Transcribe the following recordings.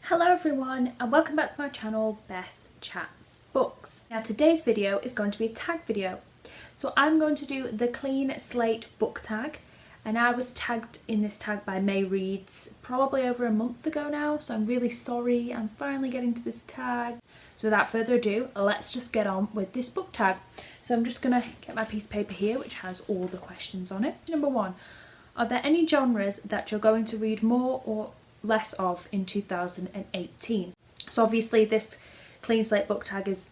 Hello everyone and welcome back to my channel, BethChatsBooks. Now today's video is going to be a tag video. So I'm going to do the clean slate book tag, and I was tagged in this tag by May Reads probably over a month ago now, so I'm really sorry. I'm finally getting to this tag. So without further ado, let's just get on with this book tag. So I'm just going to get my piece of paper here which has all the questions on it. Number 1, are there any genres that you're going to read more or less of in 2018? So obviously this clean slate book tag is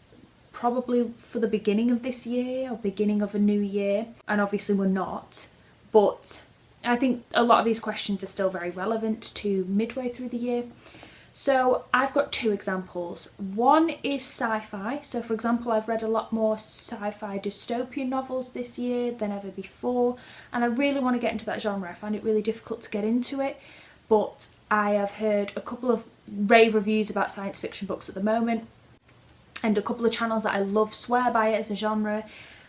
probably for the beginning of this year or beginning of a new year, and obviously we're not, but I think a lot of these questions are still very relevant to midway through the year. So I've got 2 examples. One is sci-fi. So for example, I've read a lot more sci-fi dystopian novels this year than ever before, and I really want to get into that genre. I find it really difficult to get into it, but I have heard a couple of rave reviews about science fiction books at the moment, and a couple of channels that I love swear by it as a genre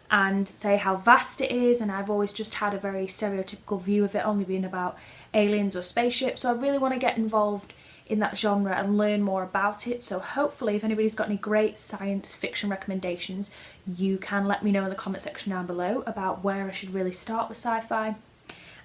and say how vast it is, and I've always just had a very stereotypical view of it only being about aliens or spaceships. So I really want to get involved in that genre and learn more about it. So hopefully if anybody's got any great science fiction recommendations, you can let me know in the comment section down below about where I should really start with sci-fi.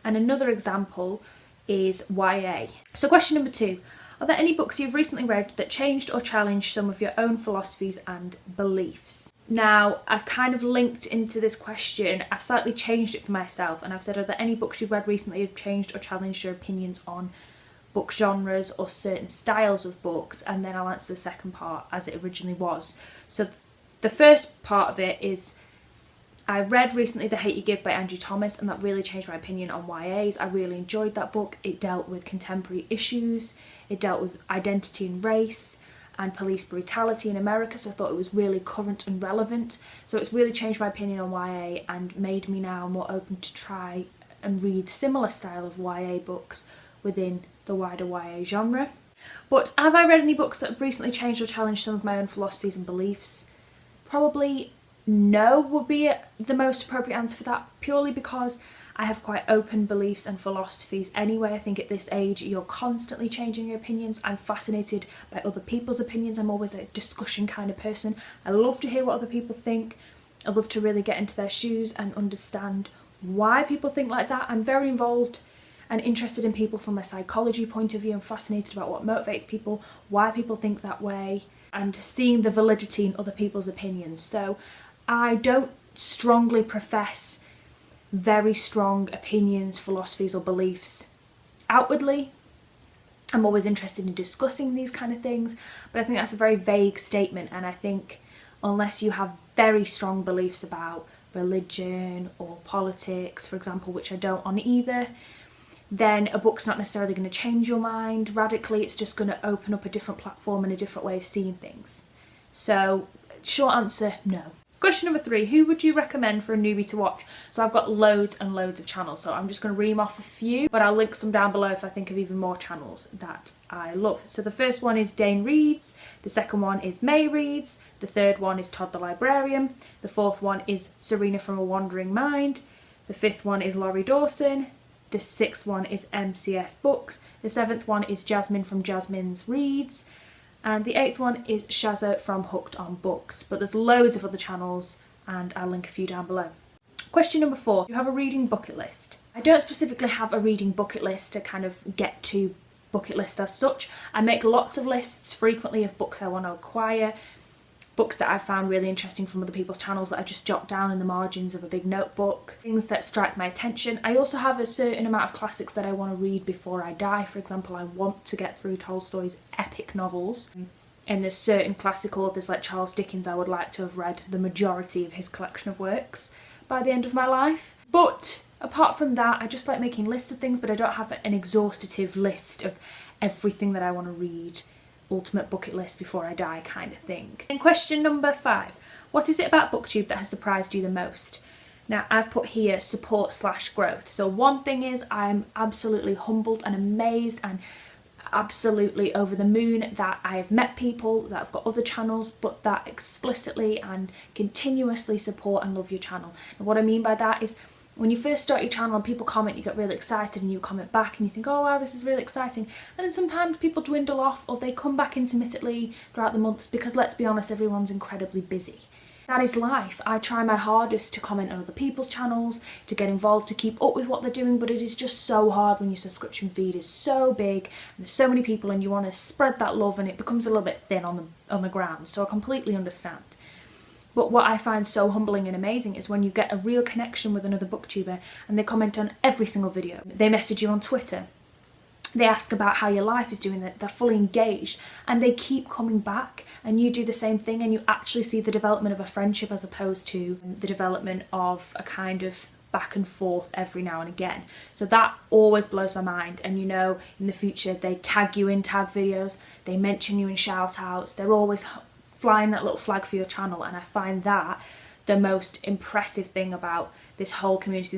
And another example is YA. So question number 2, are there any books you've recently read that changed or challenged some of your own philosophies and beliefs? Now I've kind of linked into this question, I've slightly changed it for myself, and I've said, are there any books you've read recently that have changed or challenged your opinions on book genres or certain styles of books? And then I'll answer the second part as it originally was. So the first part of it is, I read recently The Hate You Give by Angie Thomas, and that really changed my opinion on YAs. I really enjoyed that book. It dealt with contemporary issues, it dealt with identity and race and police brutality in America, so I thought it was really current and relevant. So it's really changed my opinion on YA and made me now more open to try and read similar style of YA books within the wider YA genre. But have I read any books that have recently changed or challenged some of my own philosophies and beliefs? Probably no would be the most appropriate answer for that, purely because I have quite open beliefs and philosophies anyway. I think at this age you're constantly changing your opinions. I'm fascinated by other people's opinions. I'm always a discussion kind of person. I love to hear what other people think. I love to really get into their shoes and understand why people think like that. I'm very involved and interested in people from a psychology point of view. I'm fascinated about what motivates people, why people think that way, and seeing the validity in other people's opinions. So I don't strongly profess very strong opinions, philosophies or beliefs outwardly. I'm always interested in discussing these kind of things, but I think that's a very vague statement, and I think unless you have very strong beliefs about religion or politics, for example, which I don't on either, then a book's not necessarily going to change your mind radically. It's just going to open up a different platform and a different way of seeing things. So short answer, no. Question number 3, who would you recommend for a newbie to watch? So I've got loads and loads of channels, so I'm just going to ream off a few, but I'll link some down below if I think of even more channels that I love. So the first one is Dane Reads, the second one is May Reads, the third one is Todd the Librarian, the fourth one is Serena from a Wandering Mind, the fifth one is Laurie Dawson, the sixth one is MCS Books, the seventh one is Jasmine from Jasmine's Reads, and the 8th one is Shazza from Hooked on Books. But there's loads of other channels and I'll link a few down below. Question number 4, do you have a reading bucket list? I don't specifically have a reading bucket list to kind of get to bucket list as such. I make lots of lists frequently of books I want to acquire, books that I found really interesting from other people's channels that I just jot down in the margins of a big notebook, things that strike my attention. I also have a certain amount of classics that I want to read before I die. For example, I want to get through Tolstoy's epic novels, and there's certain classic authors like Charles Dickens I would like to have read the majority of his collection of works by the end of my life. But apart from that, I just like making lists of things, but I don't have an exhaustive list of everything that I want to read, ultimate bucket list before I die kind of thing. And question number 5, what is it about BookTube that has surprised you the most? Now I've put here support/growth. So one thing is, I'm absolutely humbled and amazed and absolutely over the moon that I have met people that have got other channels but that explicitly and continuously support and love your channel. And what I mean by that is When you first start your channel and people comment, you get really excited and you comment back and you think, oh wow, this is really exciting. And then sometimes people dwindle off or they come back intermittently throughout the months because, let's be honest, everyone's incredibly busy. That is life. I try my hardest to comment on other people's channels, to get involved, to keep up with what they're doing, but it is just so hard when your subscription feed is so big and there's so many people and you want to spread that love and it becomes a little bit thin on the ground. So I completely understand. But what I find so humbling and amazing is when you get a real connection with another booktuber and they comment on every single video. They message you on Twitter. They ask about how your life is doing, they're fully engaged and they keep coming back, and you do the same thing and you actually see the development of a friendship as opposed to the development of a kind of back and forth every now and again. So that always blows my mind. And you know, in the future they tag you in tag videos, they mention you in shout outs, they're always flying that little flag for your channel, and I find that the most impressive thing about this whole community,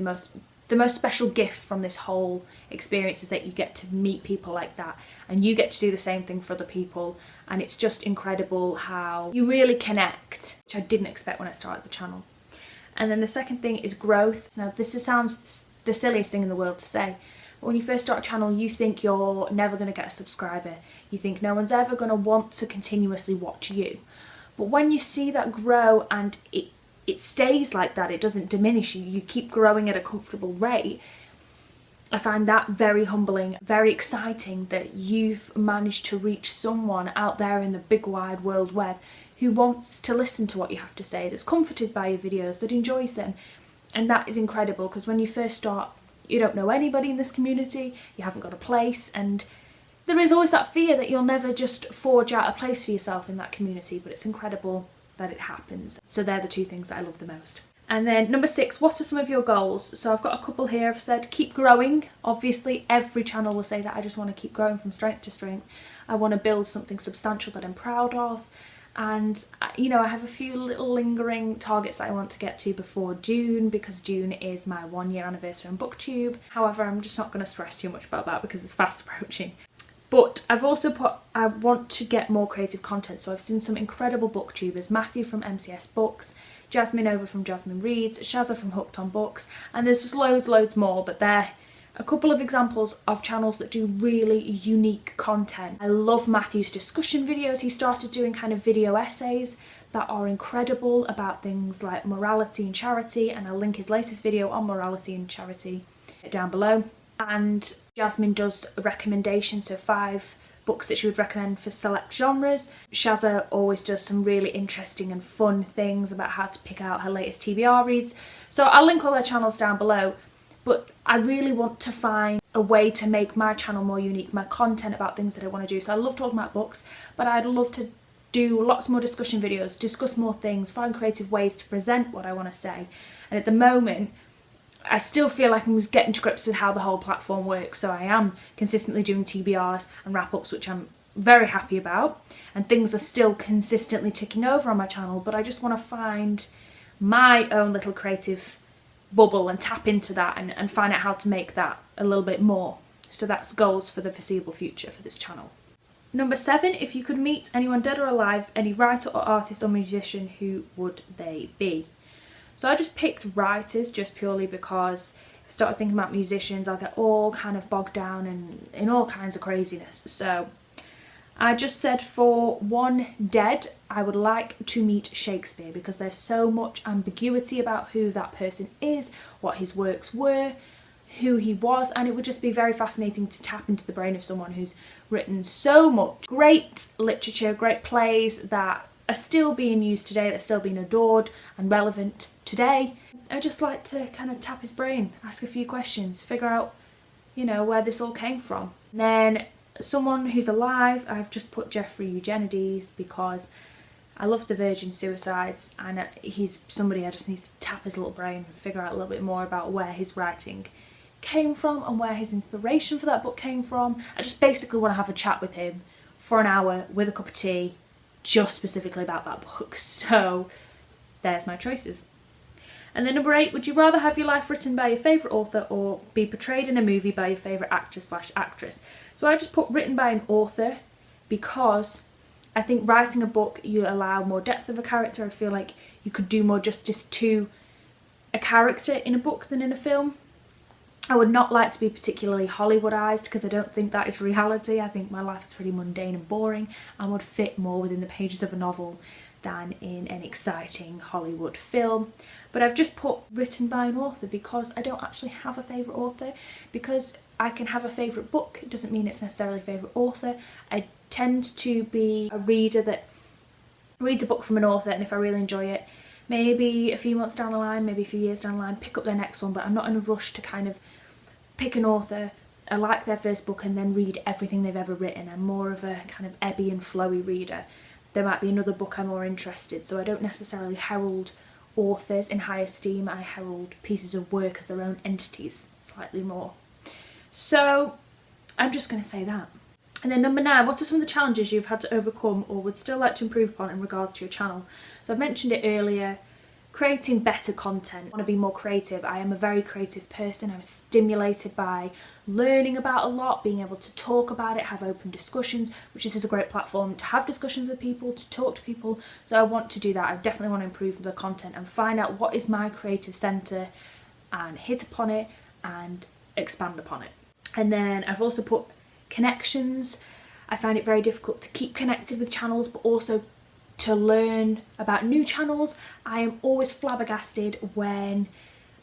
the most special gift from this whole experience is that you get to meet people like that and you get to do the same thing for other people, and it's just incredible how you really connect, which I didn't expect when I started the channel. And then the second thing is growth. Now sounds the silliest thing in the world to say, but when you first start a channel you think you're never going to get a subscriber, you think no one's ever going to want to continuously watch you. But when you see that grow and it stays like that, it doesn't diminish, you keep growing at a comfortable rate, I find that very humbling, very exciting that you've managed to reach someone out there in the big wide world web who wants to listen to what you have to say, that's comforted by your videos, that enjoys them. And that is incredible, because when you first start you don't know anybody in this community, you haven't got a place, and there is always that fear that you'll never just forge out a place for yourself in that community, but it's incredible that it happens. So they're the two things that I love the most. And then number 6, what are some of your goals? So I've got a couple here. I've said keep growing. Obviously every channel will say that. I just want to keep growing from strength to strength. I want to build something substantial that I'm proud of. And you know, I have a few little lingering targets that I want to get to before June, because June is my 1-year anniversary on BookTube. However, I'm just not going to stress too much about that because it's fast approaching. But I've also put, I want to get more creative content. So I've seen some incredible booktubers, Matthew from MCS Books, Jasmine over from Jasmine Reads, Shazza from Hooked on Books, and there's just loads more, but they're a couple of examples of channels that do really unique content. I love Matthew's discussion videos. He started doing kind of video essays that are incredible about things like morality and charity, and I'll link his latest video on morality and charity down below. And Jasmine does a recommendation, so 5 books that she would recommend for select genres. Shazza always does some really interesting and fun things about how to pick out her latest TBR reads. So I'll link all their channels down below, but I really want to find a way to make my channel more unique, my content about things that I want to do. So I love talking about books, but I'd love to do lots more discussion videos, discuss more things, find creative ways to present what I want to say. And at the moment, I still feel like I'm getting to grips with how the whole platform works, so I am consistently doing TBRs and wrap-ups, which I'm very happy about, and things are still consistently ticking over on my channel, but I just want to find my own little creative bubble and tap into that and find out how to make that a little bit more. So that's goals for the foreseeable future for this channel. Number 7, if you could meet anyone dead or alive, any writer or artist or musician, who would they be? So I just picked writers just purely because if I started thinking about musicians, I'll get all kind of bogged down in all kinds of craziness. So I just said for one dead, I would like to meet Shakespeare, because there's so much ambiguity about who that person is, what his works were, who he was, and it would just be very fascinating to tap into the brain of someone who's written so much great literature, great plays that are still being used today, that are still being adored and relevant today. I just like to kind of tap his brain, ask a few questions, figure out, you know, where this all came from. And then someone who's alive, I've just put Jeffrey Eugenides, because I love the Virgin Suicides, and he's somebody I just need to tap his little brain and figure out a little bit more about where his writing came from and where his inspiration for that book came from. I just basically want to have a chat with him for an hour with a cup of tea, just specifically about that book. So there's my choices. And then number 8, would you rather have your life written by your favourite author or be portrayed in a movie by your favourite actor/actress? So I just put written by an author, because I think writing a book, you allow more depth of a character. I feel like you could do more justice to a character in a book than in a film. I would not like to be particularly Hollywoodized because I don't think that is reality. I think my life is pretty mundane and boring and would fit more within the pages of a novel than in an exciting Hollywood film. But I've just put written by an author because I don't actually have a favourite author. Because I can have a favourite book, it doesn't mean it's necessarily a favourite author. I tend to be a reader that reads a book from an author, and if I really enjoy it, maybe a few months down the line, maybe a few years down the line, pick up their next one. But I'm not in a rush to kind of pick an author, I like their first book and then read everything they've ever written. I'm more of a kind of ebby and flowy reader. There might be another book I'm more interested, so I don't necessarily herald authors in high esteem. I herald pieces of work as their own entities slightly more. So I'm just going to say that. And then number 9, what are some of the challenges you've had to overcome or would still like to improve upon in regards to your channel? So I've mentioned it earlier, creating better content. I want to be more creative. I am a very creative person. I'm stimulated by learning about a lot, being able to talk about it, have open discussions, which is a great platform to have discussions with people, to talk to people. So I want to do that. I definitely want to improve the content and find out what is my creative centre and hit upon it and expand upon it. And then I've also put connections. I find it very difficult to keep connected with channels, but also to learn about new channels. I am always flabbergasted when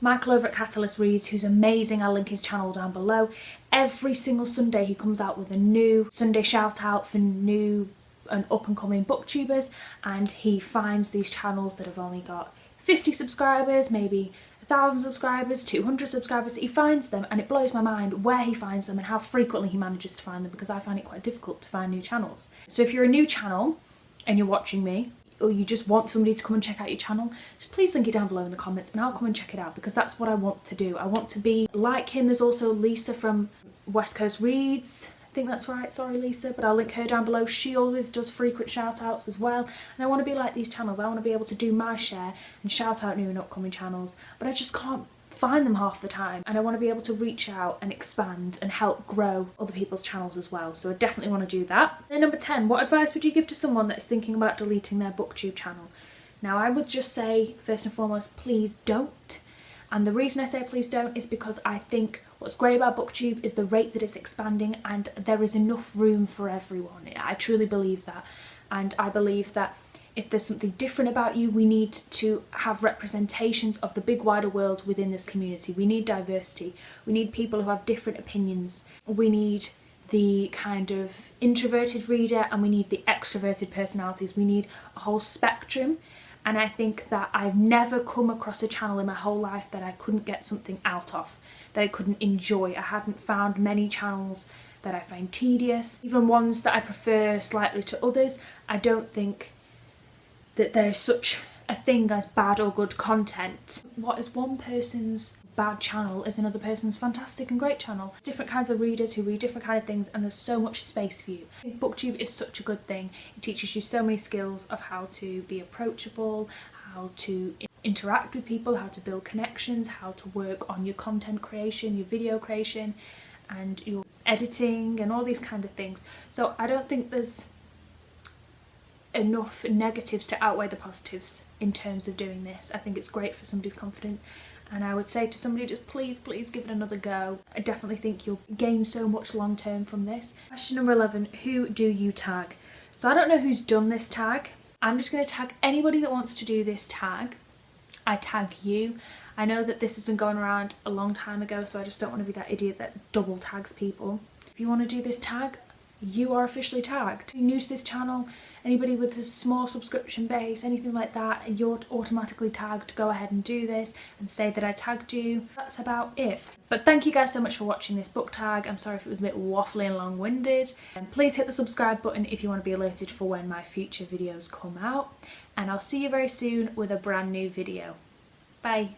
Michael over at Catalyst Reads, who's amazing, I'll link his channel down below, every single Sunday he comes out with a new Sunday shout out for new and up and coming booktubers, and he finds these channels that have only got 50 subscribers, maybe 1,000 subscribers, 200 subscribers. He finds them, and it blows my mind where he finds them and how frequently he manages to find them, because I find it quite difficult to find new channels. So if you're a new channel and you're watching me, or you just want somebody to come and check out your channel, just please link it down below in the comments and I'll come and check it out, because that's what I want to do. I want to be like him. There's also Lisa from West Coast Reads, I think that's right, sorry Lisa, but I'll link her down below. She always does frequent shout outs as well, and I want to be like these channels. I want to be able to do my share and shout out new and upcoming channels, but I just can't find them half the time, and I want to be able to reach out and expand and help grow other people's channels as well. So I definitely want to do that. Then number 10, what advice would you give to someone that's thinking about deleting their BookTube channel? Now I would just say, first and foremost, please don't. And the reason I say please don't is because I think what's great about BookTube is the rate that it's expanding, and there is enough room for everyone. I truly believe that, and I believe that if there's something different about you, we need to have representations of the big wider world within this community. We need diversity. We need people who have different opinions. We need the kind of introverted reader, and we need the extroverted personalities. We need a whole spectrum. And I think that I've never come across a channel in my whole life that I couldn't get something out of, that I couldn't enjoy. I haven't found many channels that I find tedious. Even ones that I prefer slightly to others. I don't think that there's such a thing as bad or good content. What is one person's bad channel is another person's fantastic and great channel. Different kinds of readers who read different kind of things, and there's so much space for you. I think BookTube is such a good thing. It teaches you so many skills of how to be approachable, how to interact with people, how to build connections, how to work on your content creation, your video creation, and your editing and all these kind of things. So I don't think there's enough negatives to outweigh the positives in terms of doing this. I think it's great for somebody's confidence, and I would say to somebody, just please give it another go. I definitely think you'll gain so much long term from this. Question number 11, who do you tag? So I don't know who's done this tag. I'm just going to tag anybody that wants to do this tag. I tag you. I know that this has been going around a long time ago, so I just don't want to be that idiot that double tags people. If you want to do this tag, you are officially tagged. If you're new to this channel, anybody with a small subscription base, anything like that, and you're automatically tagged, go ahead and do this and say that I tagged you. That's about it. But thank you guys so much for watching this book tag. I'm sorry if it was a bit waffly and long-winded. And please hit the subscribe button if you want to be alerted for when my future videos come out. And I'll see you very soon with a brand new video. Bye.